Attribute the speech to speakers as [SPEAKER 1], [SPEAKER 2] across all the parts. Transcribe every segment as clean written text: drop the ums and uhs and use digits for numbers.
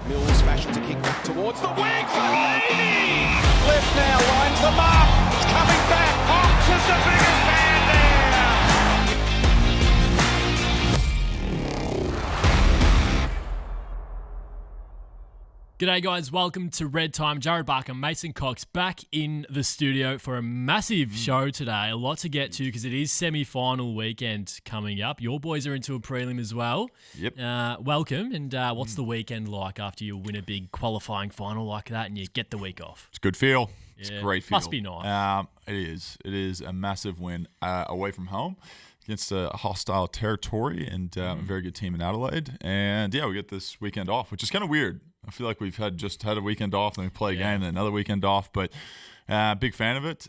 [SPEAKER 1] Mills fashions a kick back towards the wing for Lady! Left now, lines them up. It's coming back. Hawks is the biggest man there.
[SPEAKER 2] G'day guys, welcome to Red Time. Jared Barker, Mason Cox back in the studio for a massive show today. A lot to get to because it is semi-final weekend coming up. Your boys are into a prelim as well.
[SPEAKER 3] Yep.
[SPEAKER 2] Welcome. And what's the weekend like after you win a big qualifying final like that and you get the week off?
[SPEAKER 3] It's a good feel. It's a great feel.
[SPEAKER 2] Must be nice.
[SPEAKER 3] It is. It is a massive win away from home against a hostile territory and a very good team in Adelaide. And yeah, we get this weekend off, which is kind of weird. I feel like we've just had a weekend off, and we play a game, and another weekend off. But big fan of it.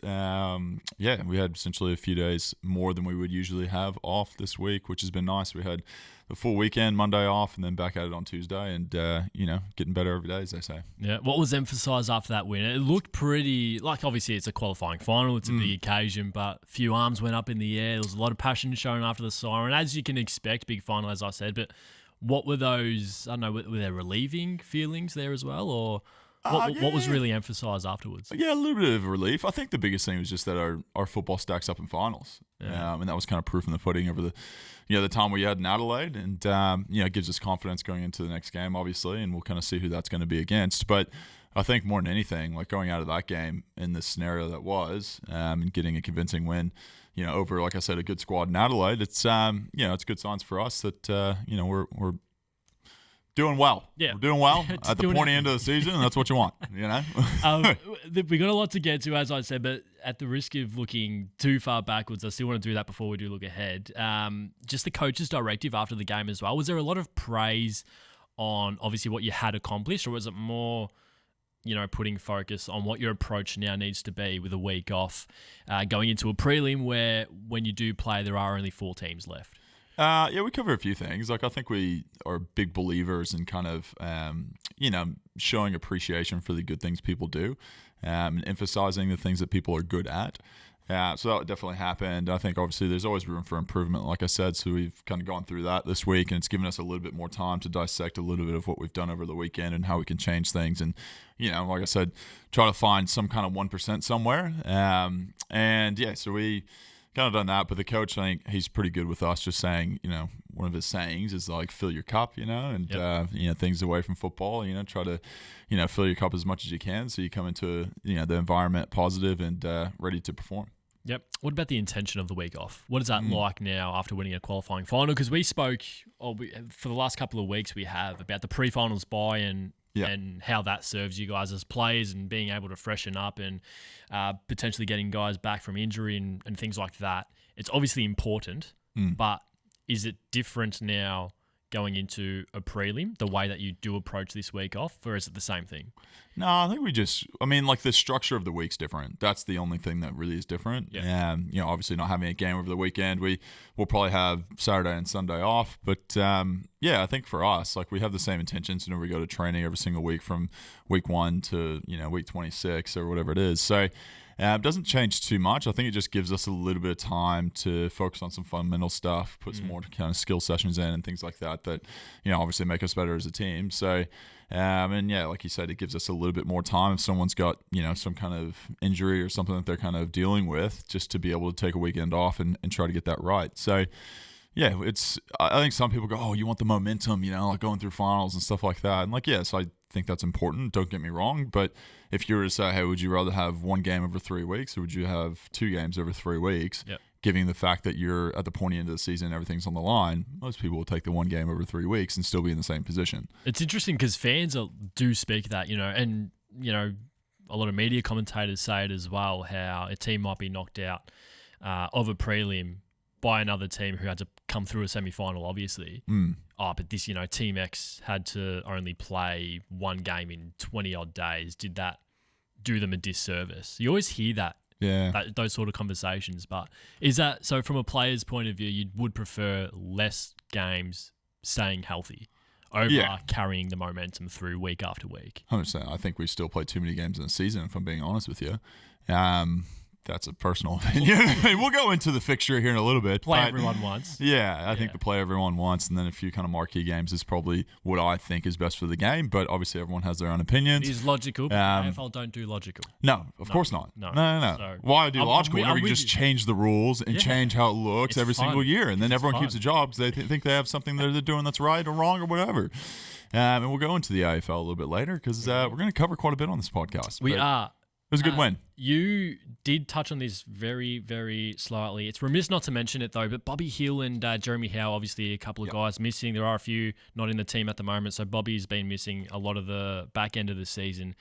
[SPEAKER 3] We had essentially a few days more than we would usually have off this week, which has been nice. We had the full weekend, Monday off, and then back at it on Tuesday. And, getting better every day, as they say.
[SPEAKER 2] Yeah. What was emphasised after that win? It looked pretty, like obviously it's a qualifying final. It's a big occasion, but a few arms went up in the air. There was a lot of passion shown after the siren, as you can expect, big final, as I said. But what were those, I don't know, were there relieving feelings there as well? Or what was really emphasised afterwards?
[SPEAKER 3] Yeah, a little bit of relief. I think the biggest thing was just that our football stacks up in finals.
[SPEAKER 2] Yeah.
[SPEAKER 3] And that was kind of proof in the pudding over the time we had in Adelaide. And, it gives us confidence going into the next game, obviously, and we'll kind of see who that's going to be against. But I think more than anything, like going out of that game in this scenario that was and getting a convincing win, over, like I said, a good squad in Adelaide, it's good signs for us that, we're doing well.
[SPEAKER 2] Yeah.
[SPEAKER 3] We're doing well at the pointy end of the season, and that's what you want,
[SPEAKER 2] We got a lot to get to, as I said, but at the risk of looking too far backwards, I still want to do that before we do look ahead. Just the coach's directive after the game as well. Was there a lot of praise on, obviously, what you had accomplished, or was it more putting focus on what your approach now needs to be with a week off, going into a prelim where when you do play, there are only 4 teams left?
[SPEAKER 3] We cover a few things. Like, I think we are big believers in kind of, showing appreciation for the good things people do and emphasizing the things that people are good at. So that definitely happened. I think obviously there's always room for improvement, like I said. So we've kind of gone through that this week, and it's given us a little bit more time to dissect a little bit of what we've done over the weekend and how we can change things. And, like I said, try to find some kind of 1% somewhere. So we kind of done that. But the coach, I think he's pretty good with us, just saying, one of his sayings is like, fill your cup, and, things away from football, try to, fill your cup as much as you can. So you come into, the environment positive and ready to perform.
[SPEAKER 2] Yep. What about the intention of the week off? What is that like now after winning a qualifying final? Because we spoke for the last couple of weeks, we have about the pre-finals bye and how that serves you guys as players and being able to freshen up and potentially getting guys back from injury and things like that. It's obviously important, but is it different now going into a prelim, the way that you do approach this week off, or is it the same thing?
[SPEAKER 3] No, I think the structure of the week's different. That's the only thing that really is different.
[SPEAKER 2] Yeah.
[SPEAKER 3] Obviously not having a game over the weekend, we'll probably have Saturday and Sunday off. But I think for us, like, we have the same intentions whenever we go to training every single week from week 1 to, week 26 or whatever it is. So it doesn't change too much. I think it just gives us a little bit of time to focus on some fundamental stuff, put some more kind of skill sessions in and things like that, obviously make us better as a team. So, like you said, it gives us a little bit more time if someone's got, some kind of injury or something that they're kind of dealing with, just to be able to take a weekend off and try to get that right. So, yeah, I think some people go, oh, you want the momentum, like going through finals and stuff like that. And like, yes, I think that's important. Don't get me wrong. But if you were to say, hey, would you rather have one game over 3 weeks or would you have 2 games over 3 weeks?
[SPEAKER 2] Yep.
[SPEAKER 3] Given the fact that you're at the pointy end of the season, everything's on the line, most people will take the one game over 3 weeks and still be in the same position.
[SPEAKER 2] It's interesting because fans do speak that, and, a lot of media commentators say it as well, how a team might be knocked out of a prelim by another team who had to come through a semi-final, obviously. But this, Team X had to only play one game in 20-odd days. Did that do them a disservice? You always hear that.
[SPEAKER 3] Yeah.
[SPEAKER 2] Those sort of conversations. But is that, so from a player's point of view, you would prefer less games staying healthy over carrying the momentum through week after week?
[SPEAKER 3] 100%. I think we still play too many games in a season, if I'm being honest with you. that's a personal opinion. We'll go into the fixture here in a little bit.
[SPEAKER 2] Play everyone wants.
[SPEAKER 3] Yeah, I think the play everyone wants, and then a few kind of marquee games is probably what I think is best for the game. But obviously, everyone has their own opinions.
[SPEAKER 2] It is logical, but AFL don't do logical.
[SPEAKER 3] No, of course not.
[SPEAKER 2] No.
[SPEAKER 3] So, why do logical? Whenever you just change the rules and change how it looks every single year, and then everyone keeps a job because they think they have something that they're doing that's right or wrong or whatever. And we'll go into the AFL a little bit later because we're going to cover quite a bit on this podcast.
[SPEAKER 2] We are.
[SPEAKER 3] It was a good win.
[SPEAKER 2] You did touch on this very, very slightly. It's remiss not to mention it, though, but Bobby Hill and Jeremy Howe, obviously a couple of guys missing. There are a few not in the team at the moment, so Bobby's been missing a lot of the back end of the season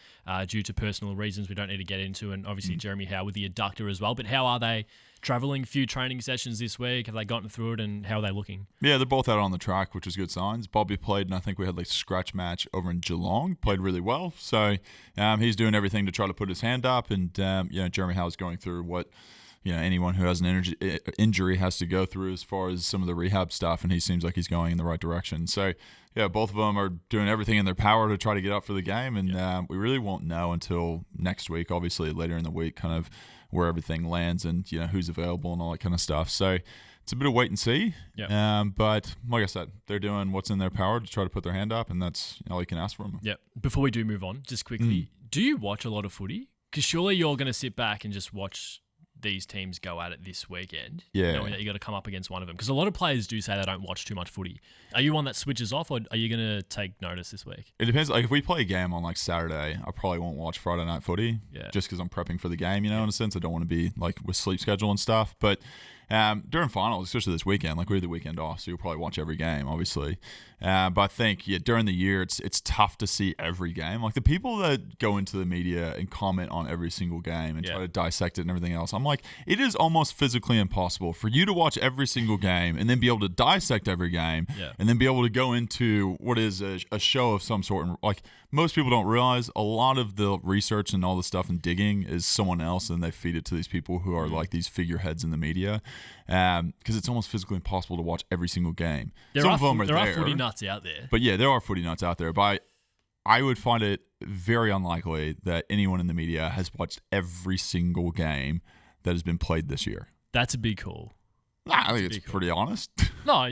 [SPEAKER 2] due to personal reasons we don't need to get into, and obviously Jeremy Howe with the adductor as well. But how are they travelling? A few training sessions this week. Have they gotten through it, and how are they looking? Yeah,
[SPEAKER 3] they're both out on the track, which is good signs. Bobby played, and I think we had like a scratch match over in Geelong. Played really well, so he's doing everything to try to put his hand up, and Jeremy Howe's going through what anyone who has an injury has to go through as far as some of the rehab stuff, and he seems like he's going in the right direction. So both of them are doing everything in their power to try to get up for the game, and we really won't know until next week, obviously later in the week, kind of where everything lands and who's available and all that kind of stuff. So it's a bit of wait and see. But like I said, they're doing what's in their power to try to put their hand up, and that's all you can ask from them.
[SPEAKER 2] Yeah. Before we do move on, just quickly, do you watch a lot of footy? Because surely you're going to sit back and just watch these teams go at it this weekend, knowing that you got to come up against one of them. Because a lot of players do say they don't watch too much footy. Are you one that switches off, or are you going to take notice this week?
[SPEAKER 3] It depends. Like if we play a game on like Saturday, I probably won't watch Friday night footy, just because I'm prepping for the game. In a sense, I don't want to be like with sleep schedule and stuff. But during finals, especially this weekend, like we had the weekend off, so you'll probably watch every game, obviously. But I think during the year, it's tough to see every game. Like the people that go into the media and comment on every single game and try to dissect it and everything else, I'm like, it is almost physically impossible for you to watch every single game and then be able to dissect every game and then be able to go into what is a show of some sort. And like most people don't realize, a lot of the research and all the stuff and digging is someone else, and they feed it to these people who are like these figureheads in the media. Because it's almost physically impossible to watch every single game.
[SPEAKER 2] There are footy nuts out there.
[SPEAKER 3] But there are footy nuts out there. But I would find it very unlikely that anyone in the media has watched every single game that has been played this year.
[SPEAKER 2] That's a big call.
[SPEAKER 3] I think it's pretty honest.
[SPEAKER 2] No.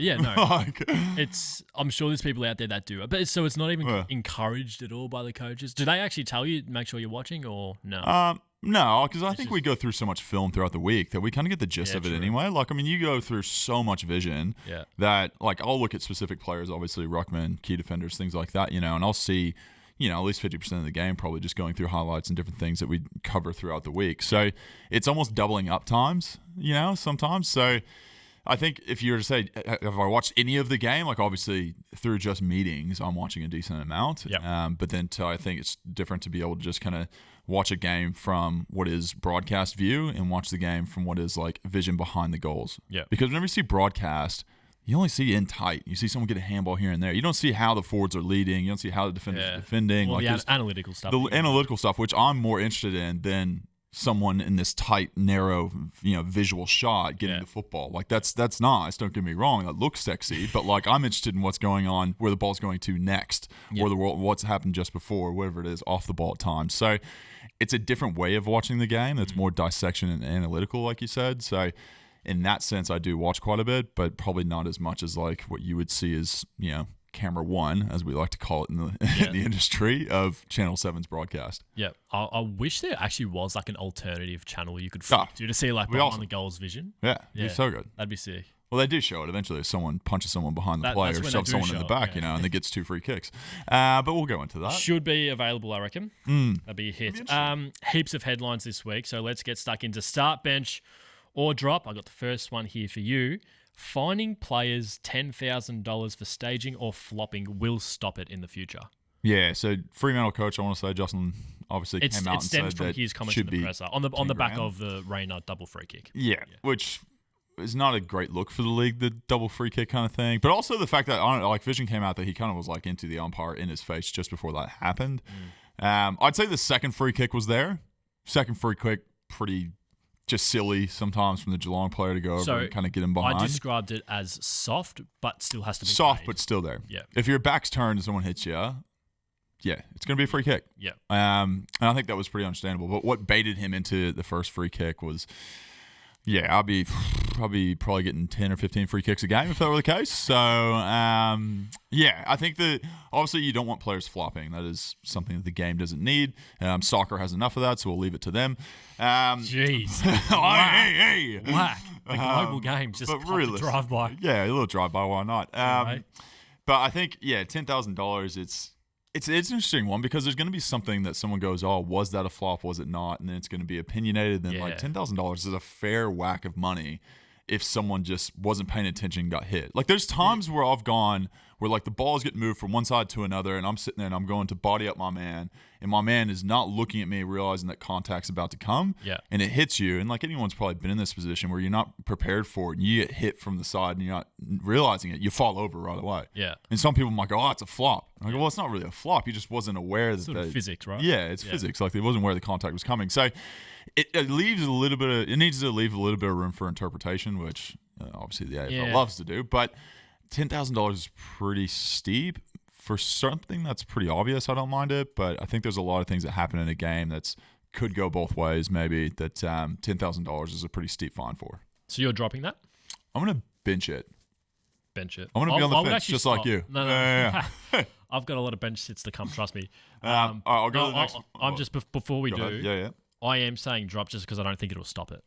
[SPEAKER 2] I'm sure there's people out there that do. But so it's not even encouraged at all by the coaches. Do they actually tell you, make sure you're watching, or no?
[SPEAKER 3] No, because I think we go through so much film throughout the week that we kind of get the gist of it anyway. Like, I mean, you go through so much vision that, like, I'll look at specific players, obviously, ruckman, key defenders, things like that, and I'll see, at least 50% of the game probably just going through highlights and different things that we cover throughout the week. So it's almost doubling up times, sometimes. So I think if you were to say, have I watched any of the game? Like, obviously, through just meetings, I'm watching a decent amount. But then I think it's different to be able to just kind of watch a game from what is broadcast view and watch the game from what is like vision behind the goals. Because whenever you see broadcast, you only see in tight. You see someone get a handball here and there. You don't see how the forwards are leading. You don't see how the defenders are defending.
[SPEAKER 2] Well, the analytical stuff.
[SPEAKER 3] The analytical stuff, which I'm more interested in than someone in this tight, narrow, visual shot getting the football. Like that's nice. Don't get me wrong. That looks sexy, but like I'm interested in what's going on, where the ball's going to next, or what's happened just before, whatever it is, off the ball at times. So it's a different way of watching the game. That's more dissection and analytical, like you said. So in that sense, I do watch quite a bit, but probably not as much as like what you would see as camera one, as we like to call it in the industry, of Channel 7's broadcast.
[SPEAKER 2] I wish there actually was like an alternative channel you could flip to see like behind the goals vision.
[SPEAKER 3] It'd be so good.
[SPEAKER 2] That'd be sick.
[SPEAKER 3] Well, they do show it eventually if someone punches someone behind the play or shoves someone in the back, and they gets 2 free kicks. But we'll go into that.
[SPEAKER 2] Should be available, I reckon. That'd be a hit. Heaps of headlines this week, so let's get stuck into start, bench, or drop. I got the first one here for you. Fining players $10,000 for staging or flopping will stop it in the future. Yeah,
[SPEAKER 3] so Fremantle coach, I want to say, Justin, obviously came out and said that it
[SPEAKER 2] from his comments in the presser on the back of the Rayner double free kick.
[SPEAKER 3] Yeah, which is not a great look for the league, the double free kick kind of thing. But also the fact that, I don't know, like Vision came out that he kind of was like into the umpire in his face just before that happened. I'd say the second free kick was there. Second free kick, pretty just silly sometimes from the Geelong player to go over and kind of get him behind.
[SPEAKER 2] I described it as soft, but still has to be
[SPEAKER 3] soft,
[SPEAKER 2] paid.
[SPEAKER 3] But still there.
[SPEAKER 2] Yeah.
[SPEAKER 3] If your back's turned and someone hits you, Yeah, it's going to be a free kick.
[SPEAKER 2] Yeah.
[SPEAKER 3] And I think that was pretty understandable. But what baited him into the first free kick was, I'll be probably getting 10 or 15 free kicks a game if that were the case. So, I think that obviously you don't want players flopping. That is something that the game doesn't need. Soccer has enough of that, so we'll leave it to them.
[SPEAKER 2] Jeez.
[SPEAKER 3] Hey.
[SPEAKER 2] Whack. The global games just really drive-by.
[SPEAKER 3] Yeah, a little drive-by, why not?
[SPEAKER 2] Right.
[SPEAKER 3] But I think, $10,000, it's an interesting one because there's going to be something that someone goes, oh, was that a flop? Was it not? And then it's going to be opinionated. Then like $10,000 is a fair whack of money if someone just wasn't paying attention and got hit. Like there's times where I've gone where like the balls get moved from one side to another and I'm sitting there and I'm going to body up my man and my man is not looking at me realizing that contact's about to come and it hits you. And like anyone's probably been in this position where you're not prepared for it and you get hit from the side and you're not realizing it. You fall over right away.
[SPEAKER 2] Yeah.
[SPEAKER 3] And some people might go, oh, it's a flop. I'm like, well, it's not really a flop. You just wasn't aware that
[SPEAKER 2] sort of physics, right?
[SPEAKER 3] Yeah, it's physics. Like it wasn't where the contact was coming. So it leaves a little bit of, it needs to leave a little bit of room for interpretation, which obviously the AFL loves to do. But $10,000 is pretty steep for something that's pretty obvious. I don't mind it, but I think there's a lot of things that happen in a game that's could go both ways. Maybe that $10,000 is a pretty steep fine for.
[SPEAKER 2] So you're dropping that?
[SPEAKER 3] I'm gonna bench it.
[SPEAKER 2] Bench it.
[SPEAKER 3] I'm gonna be on the fence, just like you.
[SPEAKER 2] No.
[SPEAKER 3] Yeah.
[SPEAKER 2] I've got a lot of bench sits to come. Trust me.
[SPEAKER 3] I'll go to the next.
[SPEAKER 2] I'm just before we do.
[SPEAKER 3] Ahead. Yeah.
[SPEAKER 2] I am saying drop just because I don't think it'll stop it.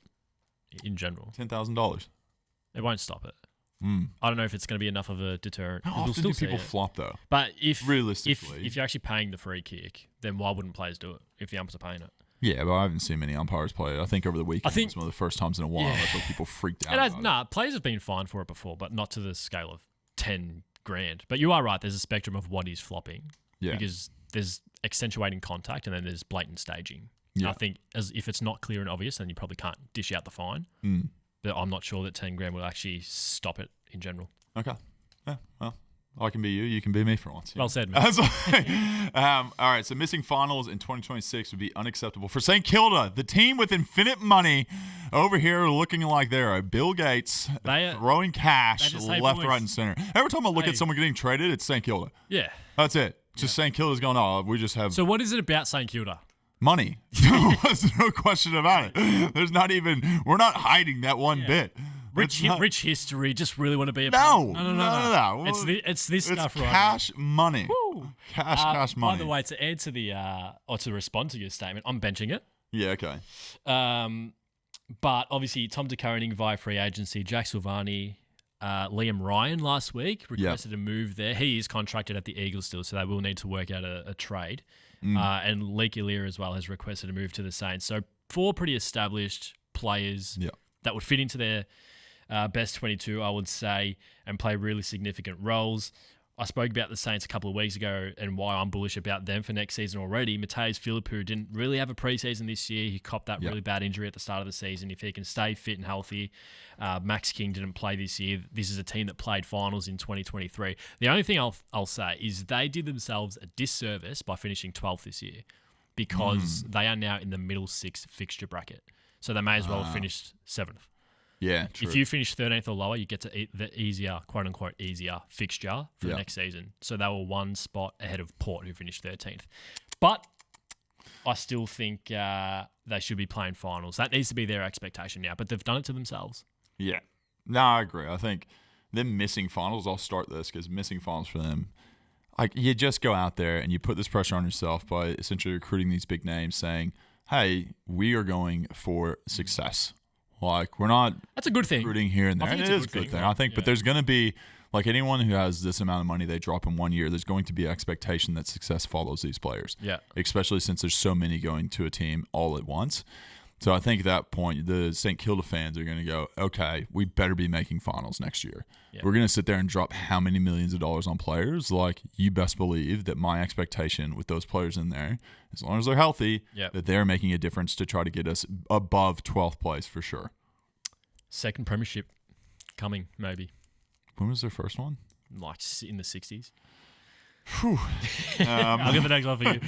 [SPEAKER 2] In general,
[SPEAKER 3] $10,000.
[SPEAKER 2] It won't stop it. I don't know if it's going to be enough of a deterrent.
[SPEAKER 3] How often do people flop though?
[SPEAKER 2] But if
[SPEAKER 3] realistically,
[SPEAKER 2] if you're actually paying the free kick, then why wouldn't players do it if the umpires are paying it?
[SPEAKER 3] Yeah, but I haven't seen many umpires play it. I think over the weekend it was one of the first times in a while that's why people freaked out.
[SPEAKER 2] Players have been fined for it before, but not to the scale of 10 grand. But you are right. There's a spectrum of what is flopping. Yeah. Because there's accentuating contact and then there's blatant staging. Yeah. I think if it's not clear and obvious, then you probably can't dish out the fine. But I'm not sure that 10 grand will actually stop it in general.
[SPEAKER 3] Okay. Yeah, well, I can be you can be me for once.
[SPEAKER 2] Well said, man.
[SPEAKER 3] All right, so missing finals in 2026 would be unacceptable for St. Kilda, the team with infinite money over here looking like they're Bill Gates throwing cash left, right, and center. Every time I look at someone getting traded, it's St. Kilda.
[SPEAKER 2] Yeah.
[SPEAKER 3] That's it. Just St. Kilda's going, oh, we just have...
[SPEAKER 2] So what is it about St. Kilda?
[SPEAKER 3] Money. There's no question about it. There's not even... We're not hiding that one bit.
[SPEAKER 2] Rich history. Just really want to be a
[SPEAKER 3] no.
[SPEAKER 2] It's this stuff, right?
[SPEAKER 3] Cash money. Woo. Cash money.
[SPEAKER 2] By the way, to add to the or to respond to your statement, I'm benching it.
[SPEAKER 3] Yeah. Okay.
[SPEAKER 2] But obviously, Tom De Koning via free agency, Jack Silvani, Liam Ryan last week requested a move there. He is contracted at the Eagles still, so they will need to work out a trade. And Leake Illia as well has requested a move to the Saints. So 4 pretty established players that would fit into their best 22, I would say, and play really significant roles. I spoke about the Saints a couple of weeks ago and why I'm bullish about them for next season already. Mateus Philippou didn't really have a preseason this year. He copped that really bad injury at the start of the season. If he can stay fit and healthy, Max King didn't play this year. This is a team that played finals in 2023. The only thing I'll say is they did themselves a disservice by finishing 12th this year because they are now in the middle 6 fixture bracket. So they may as well have finished 7th.
[SPEAKER 3] Yeah, true.
[SPEAKER 2] If you finish 13th or lower, you get to the easier, quote-unquote, easier fixture for the next season. So they were 1 spot ahead of Port, who finished 13th. But I still think they should be playing finals. That needs to be their expectation now, but they've done it to themselves.
[SPEAKER 3] Yeah. No, I agree. I think them missing finals, I'll start this because missing finals for them, like you just go out there and you put this pressure on yourself by essentially recruiting these big names saying, hey, we are going for success. Like, we're not
[SPEAKER 2] that's a good thing.
[SPEAKER 3] Recruiting here and there. It is a good thing. I think, but there's going to be, like anyone who has this amount of money they drop in 1 year, there's going to be expectation that success follows these players. Yeah. Especially since there's so many going to a team all at once. So I think at that point, the St. Kilda fans are going to go, okay, we better be making finals next year. Yeah. We're going to sit there and drop how many millions of dollars on players? Like, you best believe that my expectation with those players in there, as long as they're healthy, that they're making a difference to try to get us above 12th place for sure.
[SPEAKER 2] Second premiership coming, maybe.
[SPEAKER 3] When was their first one?
[SPEAKER 2] Like in the 60s.
[SPEAKER 3] I'll
[SPEAKER 2] get the next one for you.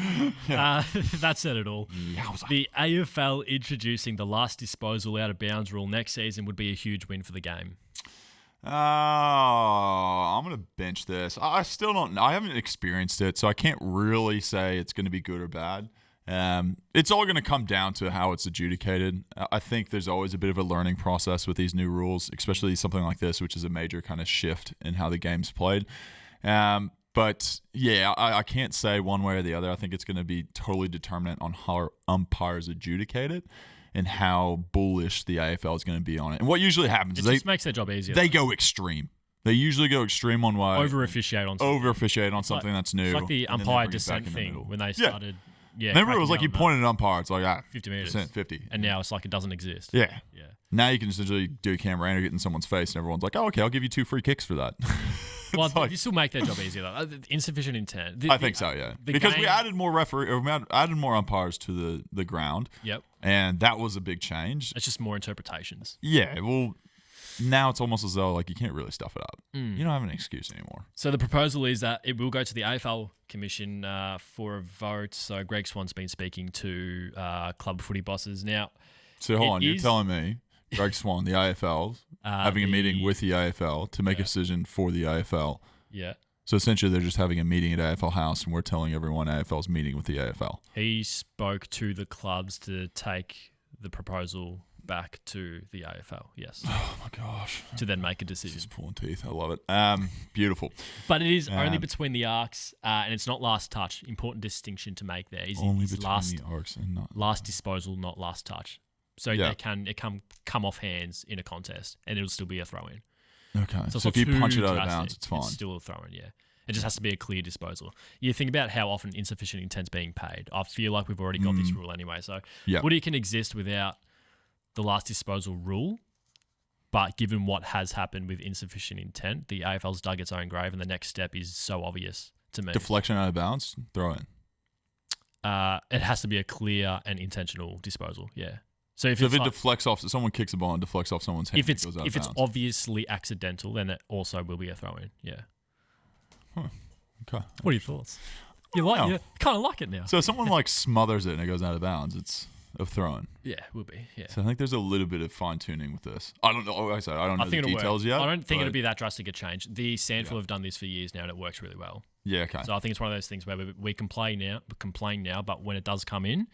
[SPEAKER 2] That said it all. The AFL introducing the last disposal out of bounds rule next season would be a huge win for the game.
[SPEAKER 3] I'm going to bench this. I still don't know. I haven't experienced it, so I can't really say it's going to be good or bad. It's all going to come down to how it's adjudicated. I think there's always a bit of a learning process with these new rules, especially something like this, which is a major kind of shift in how the game's played. But yeah, I can't say one way or the other. I think it's going to be totally determinant on how umpires adjudicate it and how bullish the AFL is going to be on it. And what usually happens is
[SPEAKER 2] just makes their job easier.
[SPEAKER 3] They go extreme. They usually go extreme one way.
[SPEAKER 2] Over-officiate on something.
[SPEAKER 3] That's new.
[SPEAKER 2] It's like the umpire dissent thing when they started. Yeah,
[SPEAKER 3] remember it was like you pointed an umpire. It's like
[SPEAKER 2] 50 meters,
[SPEAKER 3] 50,
[SPEAKER 2] and now it's like it doesn't exist.
[SPEAKER 3] Yeah. Now you can essentially do a camera and get in someone's face, and everyone's like, "Oh, okay, I'll give you 2 free kicks for that."
[SPEAKER 2] Well, you still make their job easier though. Insufficient intent.
[SPEAKER 3] I think so, yeah. Because we added more added more umpires to the ground.
[SPEAKER 2] Yep.
[SPEAKER 3] And that was a big change.
[SPEAKER 2] It's just more interpretations.
[SPEAKER 3] Yeah. Well, now it's almost as though like you can't really stuff it up. You don't have an excuse anymore.
[SPEAKER 2] So the proposal is that it will go to the AFL Commission for a vote. So Greg Swan's been speaking to club footy bosses now.
[SPEAKER 3] So hold on, you're telling me Greg Swan, the AFL, having a meeting with the AFL to make a decision for the AFL.
[SPEAKER 2] Yeah.
[SPEAKER 3] So essentially they're just having a meeting at AFL House and we're telling everyone AFL's meeting with the AFL.
[SPEAKER 2] He spoke to the clubs to take the proposal back to the AFL, yes.
[SPEAKER 3] Oh my gosh.
[SPEAKER 2] To then make a decision.
[SPEAKER 3] Just pulling teeth. I love it. Beautiful.
[SPEAKER 2] But it is only between the arcs, and it's not last touch. Important distinction to make there.
[SPEAKER 3] Only between the arcs and not
[SPEAKER 2] last disposal, not last touch. So it can come off hands in a contest, and it'll still be a throw-in.
[SPEAKER 3] Okay. So if you punch it out of bounds, it's fine.
[SPEAKER 2] It's still a throw-in, yeah. It just has to be a clear disposal. You think about how often insufficient intent's being paid. I feel like we've already got this rule anyway. So footy can exist without the last disposal rule, but given what has happened with insufficient intent, the AFL's dug its own grave, and the next step is so obvious to me.
[SPEAKER 3] Deflection out of bounds, throw in.
[SPEAKER 2] It has to be a clear and intentional disposal, yeah. So if
[SPEAKER 3] it deflects off, someone kicks a ball and deflects off someone's hand,
[SPEAKER 2] if it's obviously accidental, then it also will be a throw-in, yeah.
[SPEAKER 3] Okay.
[SPEAKER 2] What are your thoughts? You kind of like it now.
[SPEAKER 3] So if someone like smothers it and it goes out of bounds, it's a throw-in.
[SPEAKER 2] Yeah, it will be. Yeah.
[SPEAKER 3] So I think there's a little bit of fine tuning with this. I don't know. Like I said, I don't know the details yet.
[SPEAKER 2] I don't think it'll be that drastic a change. The Sandful have done this for years now, and it works really well.
[SPEAKER 3] Yeah. Okay.
[SPEAKER 2] So I think it's one of those things where we complain now, but when it does come in,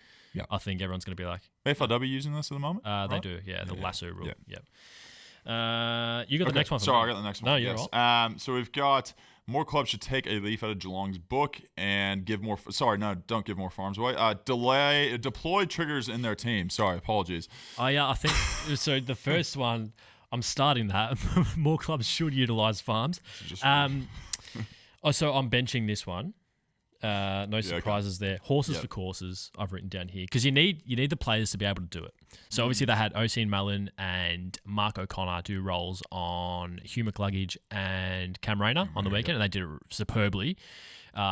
[SPEAKER 2] I think everyone's going to be like,
[SPEAKER 3] AFLW using this at the moment?
[SPEAKER 2] They do. Yeah, the lasso rule.
[SPEAKER 3] Yeah.
[SPEAKER 2] You got the next one.
[SPEAKER 3] Sorry, I got the next one.
[SPEAKER 2] No, you're right.
[SPEAKER 3] So we've got more clubs should take a leaf out of Geelong's book and give more. Sorry, no, don't give more farms away. Deploy triggers in their team. Sorry, apologies.
[SPEAKER 2] Oh yeah, I think so. The first one, I'm starting that. More clubs should utilise farms. So I'm benching this one. No surprises there. Horses for courses, I've written down here. Because you need the players to be able to do it. So obviously they had Oseen Mullen and Mark O'Connor do roles on Hugh McCluggage and Cam Rayner on the weekend, and they did it superbly,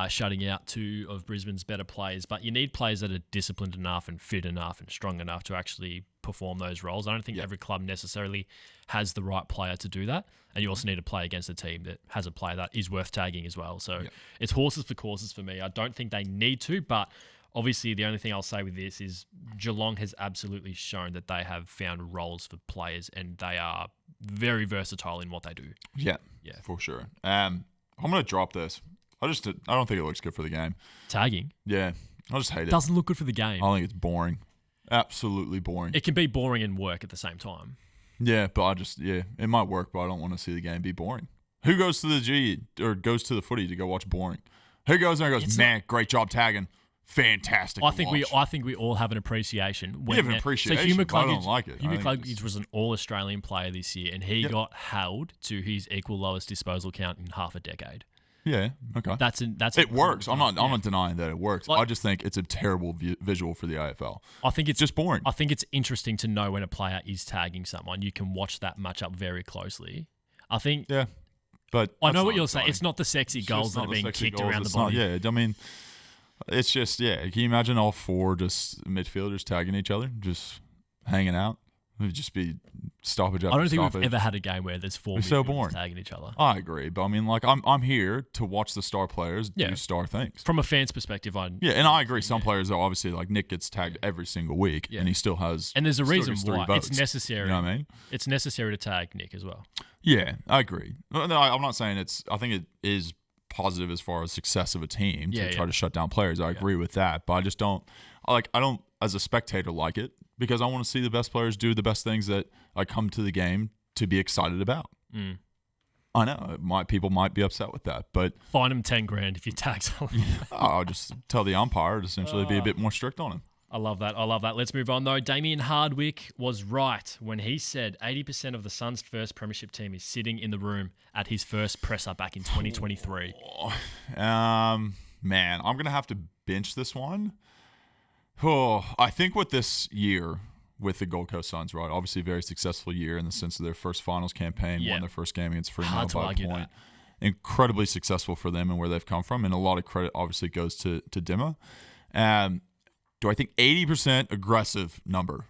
[SPEAKER 2] shutting out 2 of Brisbane's better players. But you need players that are disciplined enough and fit enough and strong enough to actually perform those roles. I don't think every club necessarily has the right player to do that. And you also need to play against a team that has a player that is worth tagging as well. So it's horses for courses for me. I don't think they need to, but obviously the only thing I'll say with this is Geelong has absolutely shown that they have found roles for players and they are very versatile in what they do.
[SPEAKER 3] Yeah, for sure. I'm going to drop this. I don't think it looks good for the game.
[SPEAKER 2] Tagging?
[SPEAKER 3] Yeah, I just hate it.
[SPEAKER 2] Doesn't look good for the game.
[SPEAKER 3] I think it's boring. Absolutely boring.
[SPEAKER 2] It can be boring and work at the same time.
[SPEAKER 3] Yeah, but it might work, but I don't want to see the game be boring. Who goes to the G or goes to the footy to go watch boring? Who goes there and goes, great job tagging. Fantastic.
[SPEAKER 2] I think we all have an appreciation.
[SPEAKER 3] We have an appreciation, but I don't like it.
[SPEAKER 2] Hugh McCluggage was an All-Australian player this year, and he got held to his equal lowest disposal count in half a decade.
[SPEAKER 3] Yeah, okay.
[SPEAKER 2] It
[SPEAKER 3] works. I'm not denying that it works. I just think it's a terrible visual for the AFL.
[SPEAKER 2] I think it's
[SPEAKER 3] just boring.
[SPEAKER 2] I think it's interesting to know when a player is tagging someone. You can watch that matchup very closely. I think.
[SPEAKER 3] Yeah, but
[SPEAKER 2] I know what you're saying. It's not the sexy goals that are being kicked around the body.
[SPEAKER 3] I mean, it's just Can you imagine all 4 just midfielders tagging each other, just hanging out? It would just be stoppage after
[SPEAKER 2] I don't think
[SPEAKER 3] stoppage.
[SPEAKER 2] we've ever had a game where there's 4
[SPEAKER 3] so boring
[SPEAKER 2] tagging each other.
[SPEAKER 3] I agree, but I mean, like I'm here to watch the star players do star things.
[SPEAKER 2] From a fan's perspective,
[SPEAKER 3] and I agree. Some players are obviously like Nick gets tagged every single week, and he still has.
[SPEAKER 2] And there's a reason why it's necessary.
[SPEAKER 3] You know what I mean?
[SPEAKER 2] It's necessary to tag Nick as well.
[SPEAKER 3] Yeah, I agree. No, I'm not saying it's. I think it is positive as far as success of a team to try to shut down players. I agree with that, but I just don't. I don't as a spectator like it because I want to see the best players do the best things that I come to the game to be excited about. I know people might be upset with that, but
[SPEAKER 2] fine him $10,000 if you tag someone.
[SPEAKER 3] I'll just tell the umpire to essentially be a bit more strict on him.
[SPEAKER 2] I love that. Let's move on, though. Damien Hardwick was right when he said 80% of the Suns' first premiership team is sitting in the room at his first presser back in 2023.
[SPEAKER 3] Man, I'm going to have to bench this one. I think with this year with the Gold Coast Suns, right, obviously a very successful year in the sense of their first finals campaign, won their first game against Fremantle by a point. Incredibly successful for them and where they've come from, and a lot of credit obviously goes to Dimma. Do I think 80% aggressive number?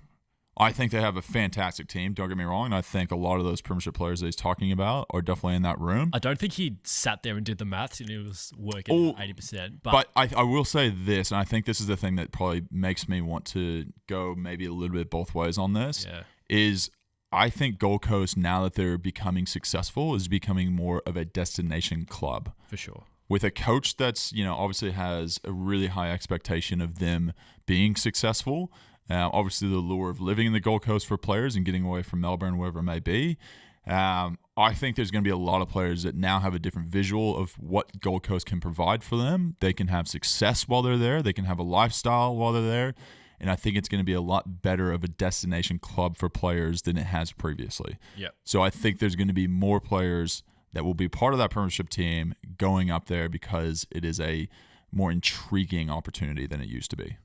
[SPEAKER 3] I think they have a fantastic team. Don't get me wrong. And I think a lot of those premiership players that he's talking about are definitely in that room.
[SPEAKER 2] I don't think he sat there and did the maths and it was working 80%.
[SPEAKER 3] But I will say this, and I think this is the thing that probably makes me want to go maybe a little bit both ways on this, is I think Gold Coast, now that they're becoming successful, is becoming more of a destination club.
[SPEAKER 2] For sure.
[SPEAKER 3] With a coach that's, obviously has a really high expectation of them being successful. Obviously, the lure of living in the Gold Coast for players and getting away from Melbourne, wherever it may be. I think there's going to be a lot of players that now have a different visual of what Gold Coast can provide for them. They can have success while they're there. They can have a lifestyle while they're there. And I think it's going to be a lot better of a destination club for players than it has previously. So I think there's going to be more players that will be part of that premiership team going up there because it is a more intriguing opportunity than it used to be.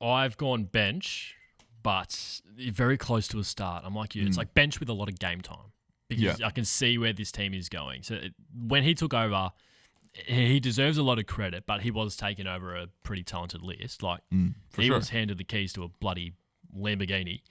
[SPEAKER 2] I've gone bench, but very close to a start. I'm like you. It's like bench with a lot of game time because I can see where this team is going. So when he took over, he deserves a lot of credit, but he was taking over a pretty talented list. Was handed the keys to a bloody Lamborghini.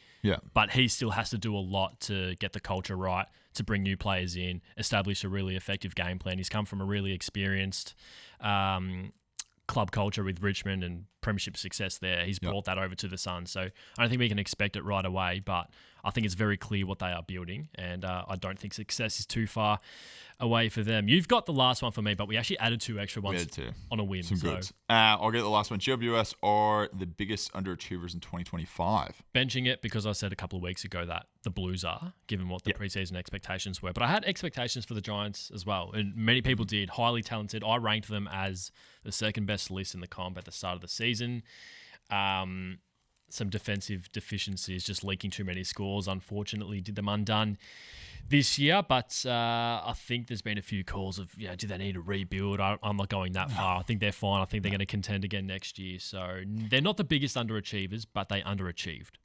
[SPEAKER 2] But he still has to do a lot to get the culture right, to bring new players in, establish a really effective game plan. He's come from a really experienced club culture with Richmond and premiership success there. He's brought that over to the Suns. So I don't think we can expect it right away, but I think it's very clear what they are building, and I don't think success is too far away for them. You've got the last one for me, but we actually added 2 extra ones on a whim.
[SPEAKER 3] Some goods. I'll get the last one. GWS are the biggest underachievers in 2025.
[SPEAKER 2] Benching it because I said a couple of weeks ago that the Blues are, given what the preseason expectations were. But I had expectations for the Giants as well, and many people did. Highly talented. I ranked them as the second best list in the comp at the start of the season. Some defensive deficiencies, just leaking too many scores, unfortunately did them undone this year. But I think there's been a few calls of, do they need a rebuild? I'm not going that far. I think they're fine. I think they're going to contend again next year. So they're not the biggest underachievers, but they underachieved.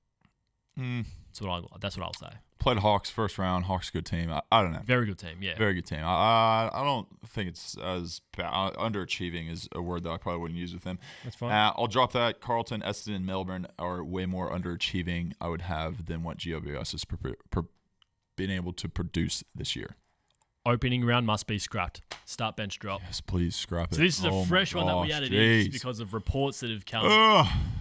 [SPEAKER 2] That's what I'll say.
[SPEAKER 3] Played Hawks first round. Hawks good team. I don't know.
[SPEAKER 2] Very good team. Yeah.
[SPEAKER 3] Very good team. I don't think it's as bad. Underachieving is a word that I probably wouldn't use with them.
[SPEAKER 2] That's fine.
[SPEAKER 3] I'll drop that. Carlton, Essendon, and Melbourne are way more underachieving, I would have, than what GWS has been able to produce this year.
[SPEAKER 2] Opening round must be scrapped. Start bench drop.
[SPEAKER 3] Yes, please scrap it.
[SPEAKER 2] So this is a fresh one that we added in because of reports that have come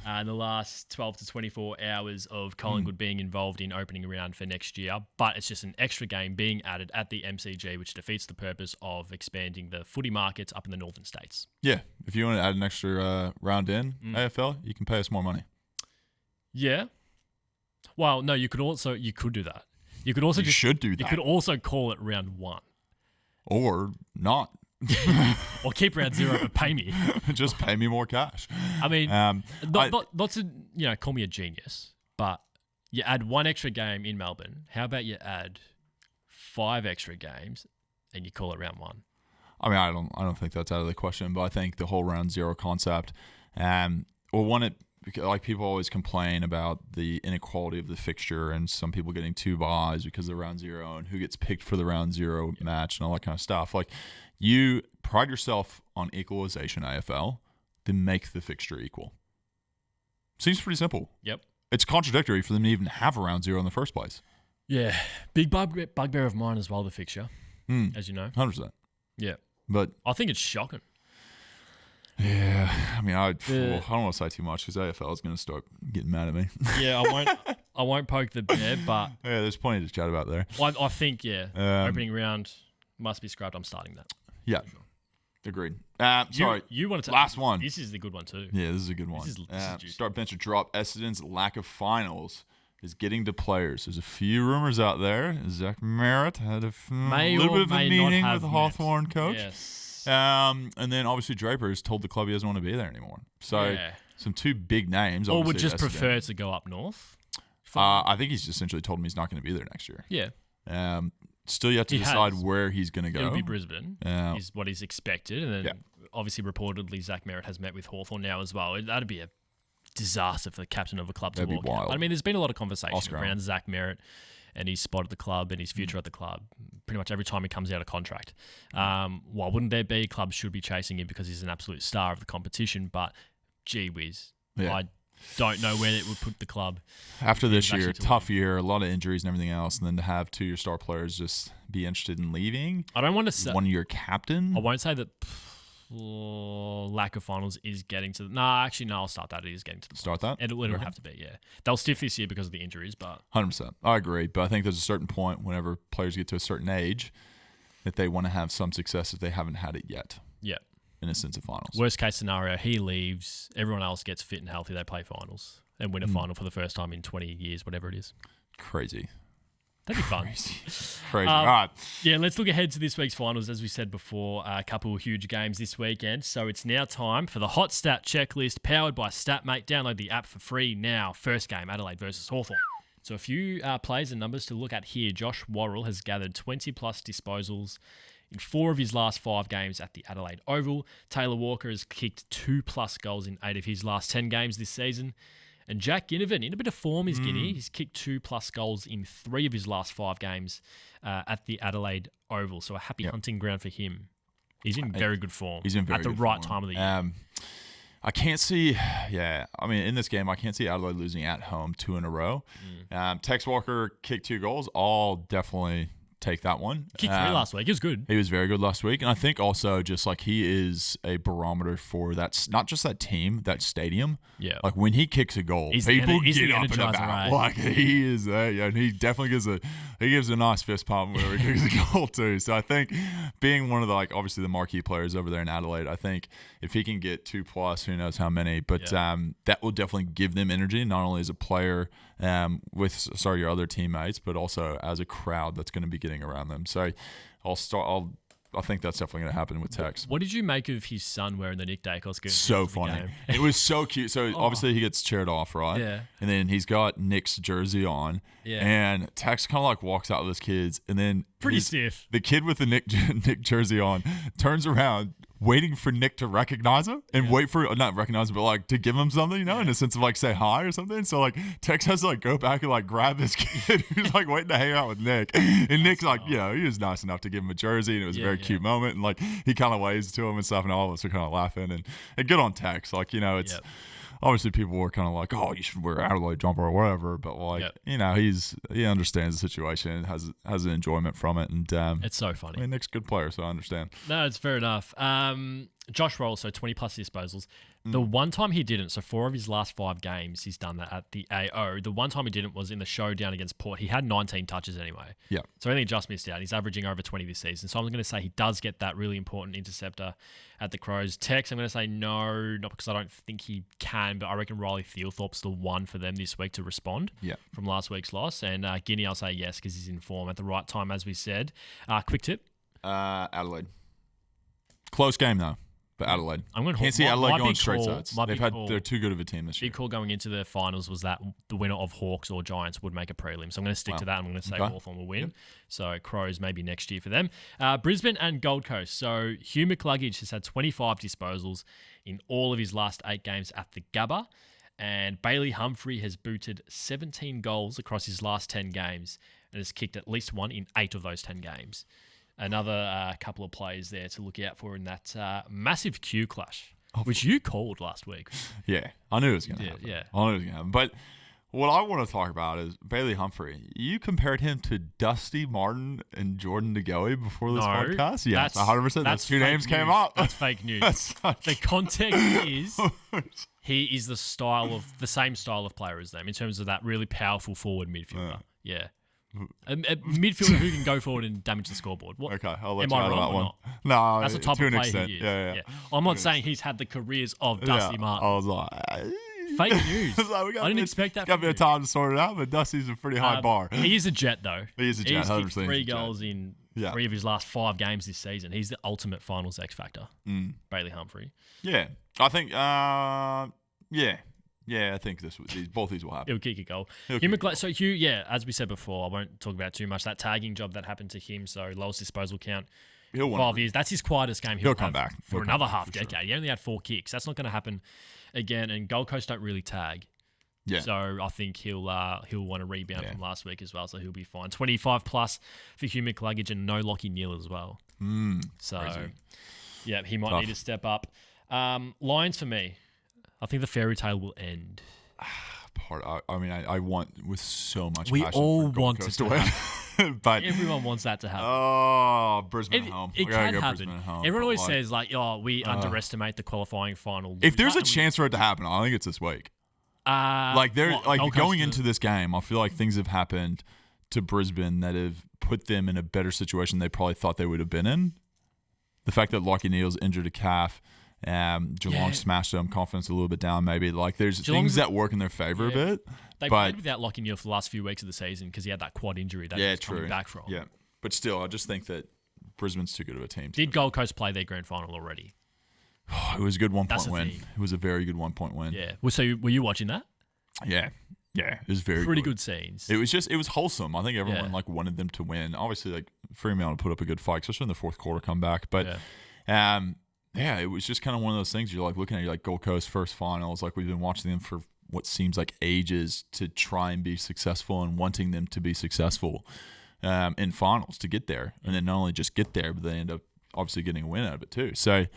[SPEAKER 2] in the last 12 to 24 hours of Collingwood being involved in opening round for next year. But it's just an extra game being added at the MCG, which defeats the purpose of expanding the footy markets up in the northern states. Yeah,
[SPEAKER 3] if you want to add an extra round in AFL, you can pay us more money.
[SPEAKER 2] Yeah. Well, no, you could do that. You could also
[SPEAKER 3] should do that.
[SPEAKER 2] You could also call it round 1.
[SPEAKER 3] Or not.
[SPEAKER 2] Or keep round 0 but pay me.
[SPEAKER 3] Just pay me more cash.
[SPEAKER 2] I mean, not to call me a genius, but you add 1 extra game in Melbourne. How about you add 5 extra games and you call it round 1?
[SPEAKER 3] I mean, I don't think that's out of the question, but I think the whole round 0 concept, like people always complain about the inequality of the fixture and some people getting 2 buys because of round 0 and who gets picked for the round 0 match and all that kind of stuff. Like, you pride yourself on equalization, AFL, then make the fixture equal. Seems pretty simple.
[SPEAKER 2] Yep.
[SPEAKER 3] It's contradictory for them to even have a round 0 in the first place.
[SPEAKER 2] Yeah. Big bugbear of mine as well, the fixture, as you know.
[SPEAKER 3] 100%.
[SPEAKER 2] Yeah.
[SPEAKER 3] But
[SPEAKER 2] I think it's shocking.
[SPEAKER 3] Yeah, I mean, I don't want to say too much because AFL is going to start getting mad at me.
[SPEAKER 2] Yeah, I won't. I won't poke the bear, but
[SPEAKER 3] Yeah, there's plenty to chat about there.
[SPEAKER 2] I think, opening round must be scrapped. I'm starting that.
[SPEAKER 3] Yeah. Agreed. Sorry.
[SPEAKER 2] You wanted to
[SPEAKER 3] last one.
[SPEAKER 2] This is the good one too.
[SPEAKER 3] Yeah, this is a good one.
[SPEAKER 2] This is juicy.
[SPEAKER 3] Start, bench, or drop. Essendon's lack of finals is getting to players. There's a few rumors out there. Zach Merritt had a little bit of a meeting with the Hawthorn coach.
[SPEAKER 2] Yes.
[SPEAKER 3] And then obviously Draper's told the club he doesn't want to be there anymore. So some two big names.
[SPEAKER 2] Or would
[SPEAKER 3] obviously,
[SPEAKER 2] just prefer to go up north.
[SPEAKER 3] I think he's essentially told him he's not going to be there next year.
[SPEAKER 2] Yeah.
[SPEAKER 3] Still yet to decide where he's going to go.
[SPEAKER 2] It'll be Brisbane, is what he's expected. And then obviously reportedly Zach Merritt has met with Hawthorn now as well. That'd be a disaster for the captain of a club to walk out. I mean, there's been a lot of conversation around Zach Merritt and his spot at the club and his future at the club pretty much every time he comes out of contract. Why wouldn't there be? Clubs should be chasing him because he's an absolute star of the competition. But gee whiz, I don't know where it would put the club.
[SPEAKER 3] After this year, tough year, a lot of injuries and everything else, and then to have two of your star players just be interested in leaving.
[SPEAKER 2] I don't want to say
[SPEAKER 3] one of your captain.
[SPEAKER 2] I won't say that lack of finals is getting to. I'll start that. It is getting to the
[SPEAKER 3] start that.
[SPEAKER 2] It'll have to be. Yeah, they'll stiff this year because of the injuries, but
[SPEAKER 3] 100%. I agree, but I think there's a certain point whenever players get to a certain age that they want to have some success if they haven't had it yet.
[SPEAKER 2] Yeah.
[SPEAKER 3] In a sense of finals.
[SPEAKER 2] Worst case scenario, he leaves, everyone else gets fit and healthy, they play finals and win a final for the first time in 20 years, whatever it is.
[SPEAKER 3] Crazy.
[SPEAKER 2] That'd be fun.
[SPEAKER 3] Crazy. All right.
[SPEAKER 2] Yeah, let's look ahead to this week's finals. As we said before, a couple of huge games this weekend. So it's now time for the Hot Stat Checklist powered by StatMate. Download the app for free now. First game, Adelaide versus Hawthorn. So a few plays and numbers to look at here. Josh Worrell has gathered 20-plus disposals in 4 of his last 5 games at the Adelaide Oval. Taylor Walker has kicked 2+ goals in 8 of his last 10 games this season. And Jack Ginnivan, in a bit of form is Guinea. He's kicked 2+ goals in 3 of his last 5 games at the Adelaide Oval. So a happy hunting ground for him. He's in very good form.
[SPEAKER 3] He's in very
[SPEAKER 2] good form. At the right time of the year.
[SPEAKER 3] I can't see, in this game, I can't see Adelaide losing at home 2 in a row. Tex Walker kicked 2 goals. I'll definitely take that one.
[SPEAKER 2] Kicked 3 last week. He was good.
[SPEAKER 3] He was very good last week. And I think also just like he is a barometer for that, not just that team, that stadium.
[SPEAKER 2] Yeah.
[SPEAKER 3] Like when he kicks a goal, people get up and about. Right? Like he is, and he definitely gives a nice fist pump whenever he kicks a goal too. So I think being one of the, like, obviously the marquee players over there in Adelaide, I think if he can get 2+, who knows how many, but that will definitely give them energy, not only as a player with your other teammates, but also as a crowd that's going to be getting around them. So I think that's definitely going to happen with Tex.
[SPEAKER 2] What did you make of his son wearing the Nick Dacos gear?
[SPEAKER 3] So funny. It was so cute. So obviously he gets cheered off, right?
[SPEAKER 2] Yeah.
[SPEAKER 3] And then he's got Nick's jersey on. Yeah. And Tex kind of like walks out with his kids, and then
[SPEAKER 2] pretty stiff.
[SPEAKER 3] The kid with the Nick jersey on turns around, waiting for Nick to recognize him and wait for, not recognize him, but like to give him something, in a sense of like say hi or something. So like Tex has to like go back and like grab this kid who's like waiting to hang out with Nick. And Nick's like, he was nice enough to give him a jersey, and it was a very cute moment. And like he kind of waves to him and stuff, and all of us are kind of laughing. And good on Tex. Like, it's obviously people were kind of like, oh, you should wear Adelaide jumper or whatever. But like, he understands the situation, has an enjoyment from it. And
[SPEAKER 2] it's so funny.
[SPEAKER 3] I mean, Nick's a good player, so I understand.
[SPEAKER 2] No, it's fair enough. Josh Roll, so 20+ disposals. The one time he didn't, so 4 of his last 5 games, he's done that at the AO. The one time he didn't was in the showdown against Port. He had 19 touches anyway.
[SPEAKER 3] Yeah.
[SPEAKER 2] So I think he just missed out. He's averaging over 20 this season. So I'm going to say he does get that really important interceptor at the Crows. Tex, I'm going to say no, not because I don't think he can, but I reckon Riley Theothorpe's the one for them this week to respond from last week's loss. And Guinea, I'll say yes because he's in form at the right time, as we said. Quick tip?
[SPEAKER 3] Adelaide. Close game, though. But Adelaide. Can't see Adelaide going straight sides. They're too good of a team this year.
[SPEAKER 2] Big call going into the finals was that the winner of Hawks or Giants would make a prelim. So I'm going to stick to that. I'm going to say Hawthorn will win. Yep. So Crows maybe next year for them. Brisbane and Gold Coast. So Hugh McCluggage has had 25 disposals in all of his last 8 games at the Gabba. And Bailey Humphrey has booted 17 goals across his last 10 games and has kicked at least 1 in 8 of those 10 games. Another couple of plays there to look out for in that massive Q clash, which you called last week.
[SPEAKER 3] Yeah, I knew it was going to happen. Yeah. I knew it was going to happen. But What I want to talk about is Bailey Humphrey. You compared him to Dusty Martin and Jordan DeGoey before this podcast? Yes, 100%. Those two names came up.
[SPEAKER 2] That's fake news. The context is he is the same style of player as them in terms of that really powerful forward midfielder. Yeah. A midfielder who can go forward and damage the scoreboard. What,
[SPEAKER 3] okay, I'll let
[SPEAKER 2] am
[SPEAKER 3] you
[SPEAKER 2] I
[SPEAKER 3] know
[SPEAKER 2] wrong
[SPEAKER 3] that
[SPEAKER 2] or
[SPEAKER 3] one.
[SPEAKER 2] not?
[SPEAKER 3] No,
[SPEAKER 2] that's the type of player he is.
[SPEAKER 3] Yeah.
[SPEAKER 2] I'm not saying he's had the careers of Dusty Martin.
[SPEAKER 3] I was like,
[SPEAKER 2] fake news.
[SPEAKER 3] I
[SPEAKER 2] didn't expect that.
[SPEAKER 3] Got a bit of time to sort it out, but Dusty's a pretty high bar.
[SPEAKER 2] He is a jet, though.
[SPEAKER 3] He is a jet.
[SPEAKER 2] He's
[SPEAKER 3] 100%
[SPEAKER 2] kicked 3 goals in 3 of his last 5 games this season. He's the ultimate finals X factor. Bailey Humphrey.
[SPEAKER 3] Yeah, I think. Yeah, I think both these will happen.
[SPEAKER 2] He'll kick a goal. Hugh, as we said before, I won't talk about too much. That tagging job that happened to him, so lowest disposal count.
[SPEAKER 3] He'll
[SPEAKER 2] 5 years. That's his quietest game.
[SPEAKER 3] He'll come back
[SPEAKER 2] for another half decade. Sure. He only had 4 kicks. That's not going to happen again. And Gold Coast don't really tag.
[SPEAKER 3] Yeah.
[SPEAKER 2] So I think he'll want to rebound from last week as well. So he'll be fine. 25 plus for Hugh McCluggage and no Lockie Neal as well. So
[SPEAKER 3] crazy.
[SPEAKER 2] He might need to step up. Lions for me. I think the fairy tale will end.
[SPEAKER 3] I want with so much
[SPEAKER 2] we
[SPEAKER 3] passion
[SPEAKER 2] all
[SPEAKER 3] for
[SPEAKER 2] want
[SPEAKER 3] Gold Coast
[SPEAKER 2] to
[SPEAKER 3] to win. But
[SPEAKER 2] everyone wants that to happen.
[SPEAKER 3] Oh, Brisbane home.
[SPEAKER 2] It can happen.
[SPEAKER 3] Home,
[SPEAKER 2] everyone always says we underestimate the qualifying final.
[SPEAKER 3] If there's a chance for it to happen, I think it's this week. Going into this game, I feel like things have happened to Brisbane that have put them in a better situation they probably thought they would have been in. The fact that Lockie Neal's injured a calf. Geelong smashed them, confidence a little bit down maybe. Like there's things that work in their favour a bit.
[SPEAKER 2] They played without Lockie Neal for the last few weeks of the season because he had that quad injury that he was coming back from.
[SPEAKER 3] Yeah, but still, I just think that Brisbane's too good of a team.
[SPEAKER 2] Did Gold Coast play their grand final already?
[SPEAKER 3] It was a good 1-point win. It was a very good 1-point win.
[SPEAKER 2] Yeah. Well, so were you watching that?
[SPEAKER 3] Yeah. Yeah, it was very
[SPEAKER 2] good scenes.
[SPEAKER 3] It was wholesome. I think everyone wanted them to win. Obviously, Fremantle put up a good fight, especially in the fourth quarter comeback. But it was just kind of one of those things. You're like looking at Gold Coast first finals. Like we've been watching them for what seems like ages to try and be successful and wanting them to be successful in finals to get there, and then not only just get there, but they end up obviously getting a win out of it too. So it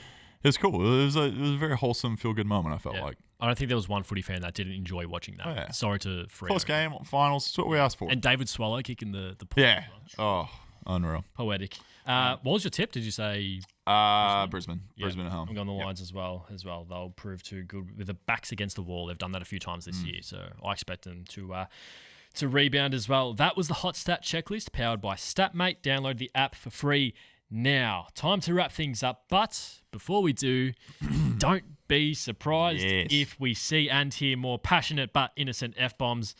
[SPEAKER 3] was cool. It was a very wholesome, feel good moment. I felt like.
[SPEAKER 2] I don't think there was one footy fan that didn't enjoy watching that. Oh, yeah. Sorry to Freo.
[SPEAKER 3] Close game, finals. That's what we asked for.
[SPEAKER 2] And David Swallow kicking the point.
[SPEAKER 3] Yeah. Oh, unreal.
[SPEAKER 2] Poetic. What was your tip? Did you say
[SPEAKER 3] Brisbane?
[SPEAKER 2] Yeah.
[SPEAKER 3] Brisbane at home.
[SPEAKER 2] I'm going the Lions as well. They'll prove too good with the backs against the wall. They've done that a few times this year, so I expect them to rebound as well. That was the Hot Stat Checklist powered by StatMate. Download the app for free now. Time to wrap things up, but before we do, don't be surprised if we see and hear more passionate but innocent F-bombs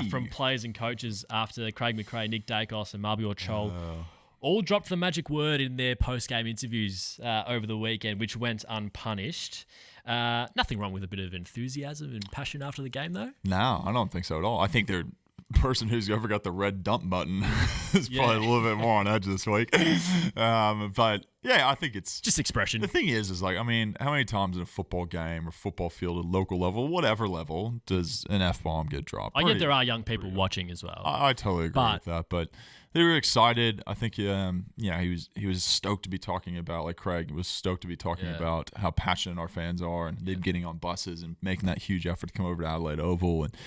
[SPEAKER 2] from players and coaches after Craig McRae, Nick Dacos and Marbior Chol all dropped the magic word in their post-game interviews over the weekend, which went unpunished. Nothing wrong with a bit of enthusiasm and passion after the game, though?
[SPEAKER 3] No, I don't think so at all. I think they're person who's ever got the red dump button is probably a little bit more on edge this week. But yeah, I think it's
[SPEAKER 2] just expression.
[SPEAKER 3] The thing is how many times in a football game or football field at local level, whatever level, does an F-bomb get dropped?
[SPEAKER 2] I get there are young people watching as well.
[SPEAKER 3] I totally agree with that, but they were excited. I think, he was stoked to be talking about, like Craig was stoked to be talking about how passionate our fans are and them getting on buses and making that huge effort to come over to Adelaide Oval and,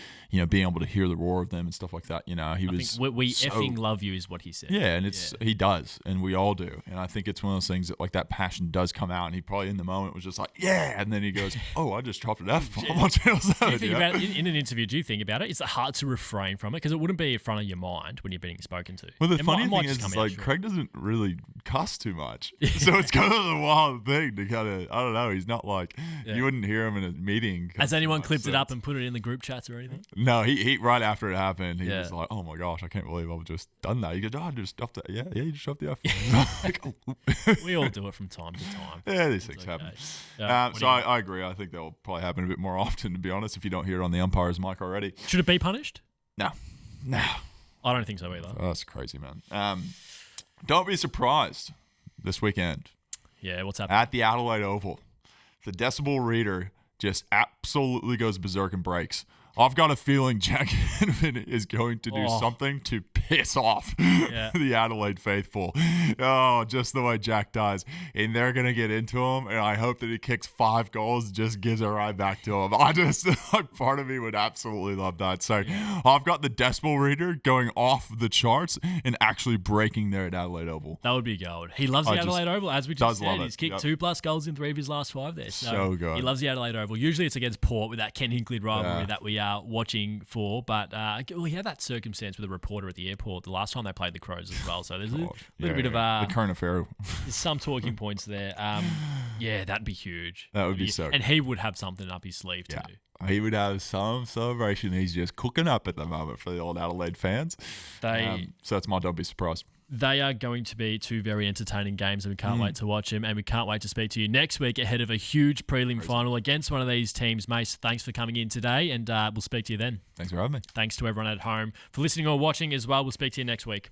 [SPEAKER 3] being able to hear the roar of them and stuff like that. We
[SPEAKER 2] effing love you is what he said.
[SPEAKER 3] Yeah, and he does, and we all do. And I think it's one of those things that that passion does come out, and he probably in the moment was just like, yeah, and then he goes, oh, I just dropped an F-bomb on Channel 7.
[SPEAKER 2] Do you think about it in an interview? Do you think about it? Is it hard to refrain from it? Because it wouldn't be in front of your mind when you're being spoken to.
[SPEAKER 3] Well, the funny thing is Craig doesn't really cuss too much. So it's kind of a wild thing to kind of, I don't know, he's not you wouldn't hear him in a meeting.
[SPEAKER 2] Has anyone clipped it up and put it in the group chats or anything?
[SPEAKER 3] No, he right after it happened, he was like, oh my gosh, I can't believe I've just done that. He goes, I just dropped it. Yeah, you just dropped the F.
[SPEAKER 2] We all do it from time to time.
[SPEAKER 3] Yeah, these things happen. I agree. I think that will probably happen a bit more often, to be honest, if you don't hear it on the umpire's mic already.
[SPEAKER 2] Should it be punished?
[SPEAKER 3] No.
[SPEAKER 2] I don't think so either.
[SPEAKER 3] Oh, that's crazy, man. Don't be surprised this weekend.
[SPEAKER 2] Yeah, what's happening?
[SPEAKER 3] At the Adelaide Oval, the decibel reader just absolutely goes berserk and breaks. I've got a feeling Jack Hanneman is going to do something to piss off
[SPEAKER 2] Yeah.
[SPEAKER 3] the Adelaide faithful. Oh, just the way Jack does. And they're going to get into him, and I hope that he kicks 5 goals, just gives it right back to him. Part of me would absolutely love that. So I've got the decimal reader going off the charts and actually breaking there at Adelaide Oval.
[SPEAKER 2] That would be gold. He loves the Adelaide Oval, as we just said. He's kicked 2+ goals in 3 of his last 5 there.
[SPEAKER 3] So good.
[SPEAKER 2] He loves the Adelaide Oval. Usually it's against Port with that Ken Hinkley rivalry that we are watching for. But we had that circumstance with a reporter at the airport the last time they played the Crows as well. So there's a little bit of
[SPEAKER 3] the current affair.
[SPEAKER 2] There's some talking points there. That'd be huge.
[SPEAKER 3] That would be so good.
[SPEAKER 2] And he would have something up his sleeve too.
[SPEAKER 3] He would have some celebration he's just cooking up at the moment for the old Adelaide fans. So that's my don't be surprised.
[SPEAKER 2] They are going to be 2 very entertaining games, and we can't wait to watch them. And we can't wait to speak to you next week ahead of a huge prelim final against one of these teams. Mace, thanks for coming in today, and we'll speak to you then.
[SPEAKER 3] Thanks for having me.
[SPEAKER 2] Thanks to everyone at home for listening or watching as well. We'll speak to you next week.